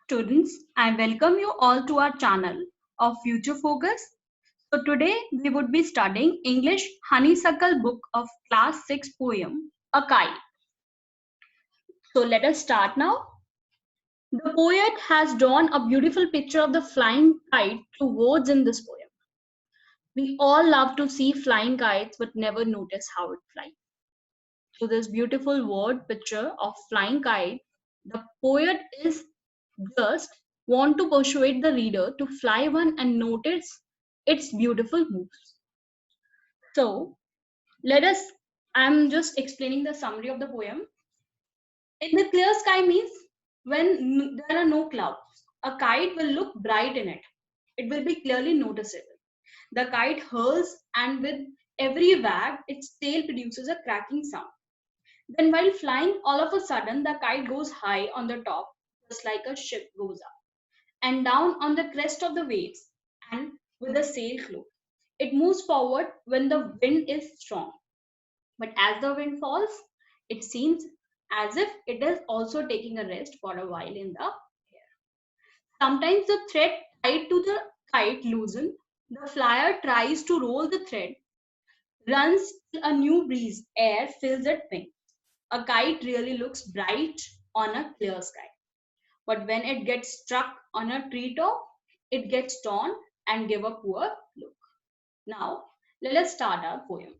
Students, I welcome you all to our channel of Future Focus. So today we would be studying English Honeysuckle book of class 6 poem, A Kite. So let us start now. The poet has drawn a beautiful picture of the flying kite through words in this poem. We all love to see flying kites but never notice how it flies. So this beautiful word picture of flying kite, the poet is just want to persuade the reader to fly one and notice its beautiful moves. So let us, I'm just explaining the summary of the poem. In the clear sky means when there are no clouds, a kite will look bright in it. It will be clearly noticeable. The kite hurls and with every wag, its tail produces a cracking sound. Then while flying, all of a sudden, the kite goes high on the top, just like a ship goes up, and down on the crest of the waves and with the sail closed. It moves forward when the wind is strong. But as the wind falls, it seems as if it is also taking a rest for a while in the air. Sometimes the thread tied to the kite loosens. The flyer tries to roll the thread, runs till a new breeze, air fills its wings. A kite really looks bright on a clear sky. But when it gets struck on a treetop, it gets torn and give a poor look. Now, let us start our poem.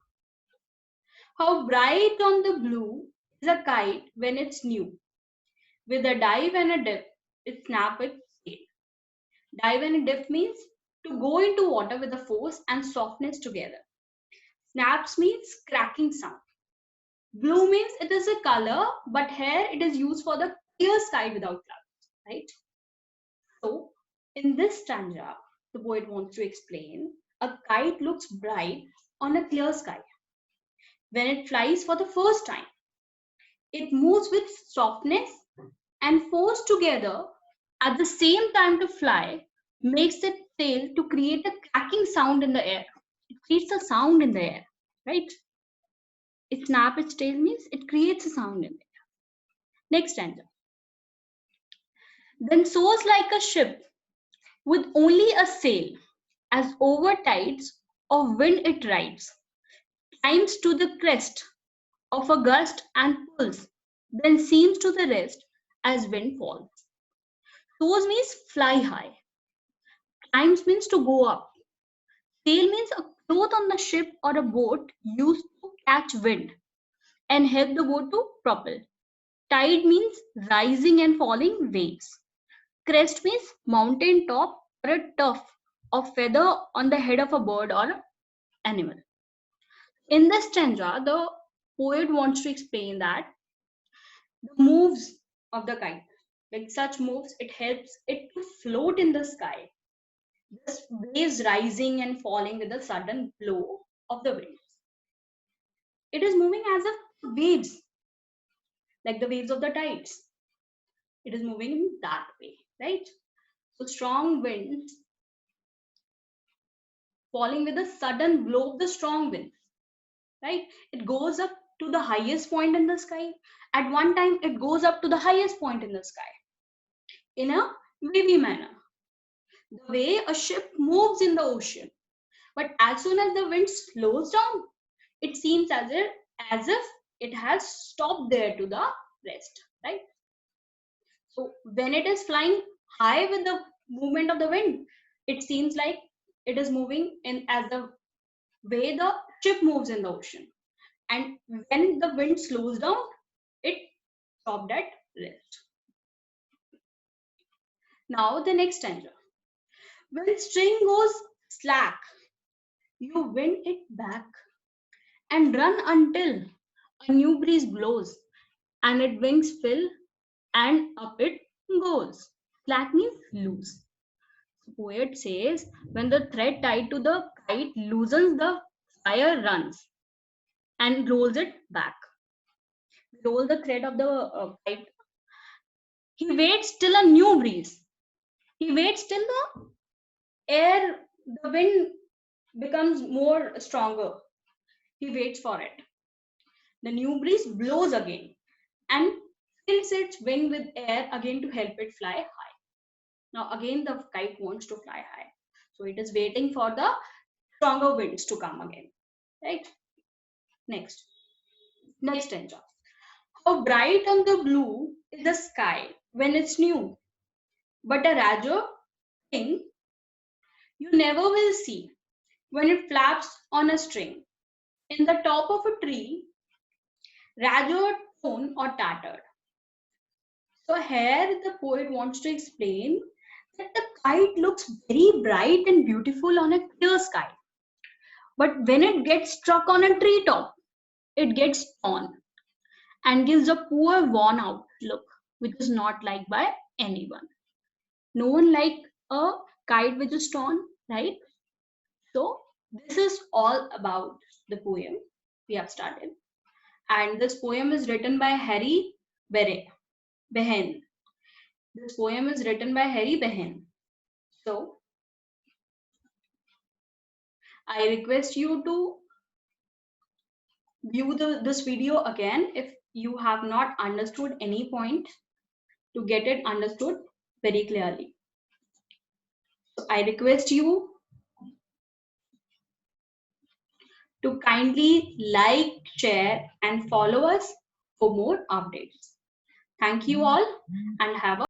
How bright on the blue is a kite when it's new. With a dive and a dip, it snaps its tail. Dive and a dip means to go into water with a force and softness together. Snaps means cracking sound. Blue means it is a color, but here it is used for the clear sky without clouds, right? So, in this stanza, the poet wants to explain a kite looks bright on a clear sky. When it flies for the first time, it moves with softness and force together at the same time to fly, makes its tail to create a cracking sound in the air. It creates a sound in the air, right? It snaps its tail means it creates a sound in the air. Next stanza. Then soars like a ship with only a sail, as over tides of wind it rides, climbs to the crest of a gust and pulls, then seems to the rest as wind falls. Soars means fly high, climbs means to go up, sail means a cloth on the ship or a boat used to catch wind and help the boat to propel. Tide means rising and falling waves. Crest means mountain top or a tuft of feather on the head of a bird or animal. In this stanza, the poet wants to explain that the moves of the kite, like such moves, it helps it to float in the sky. This waves rising and falling with a sudden blow of the wind. It is moving as if waves, like the waves of the tides. It is moving in that way, right? So strong winds falling with a sudden blow of the strong wind, right? It goes up to the highest point in the sky. At one time, it goes up to the highest point in the sky in a wavy manner, the way a ship moves in the ocean. But as soon as the wind slows down, it seems as if it has stopped there to the rest, right? So when it is flying high with the movement of the wind, it seems like it is moving in as the way the ship moves in the ocean. And when the wind slows down, it stopped at rest. Now the next stanza. When string goes slack, you wind it back and run until a new breeze blows and its wings fill and up it goes. Slack means loose. The poet says when the thread tied to the kite loosens, the fire runs and rolls it back. Roll the thread of the kite. He waits till a new breeze. He waits till the air, the wind becomes more stronger. He waits for it. The new breeze blows again and fills its wing with air again to help it fly high. Now again the kite wants to fly high. So it is waiting for the stronger winds to come again. Right? Next. Next stanza. How bright and the blue is the sky when it's new, but a raja thing you never will see when it flaps on a string. In the top of a tree, raja torn or tattered. So here the poet wants to explain that the kite looks very bright and beautiful on a clear sky. But when it gets struck on a treetop, it gets torn and gives a poor worn out look, which is not liked by anyone. No one like a kite which is torn, right? So this is all about the poem we have started. And this poem is written by Harry Behen. This poem is written by Harry Behen. So I request you to view this video again if you have not understood any point, to get it understood very clearly. So I request you to kindly like, share, and follow us for more updates. Thank you all and have a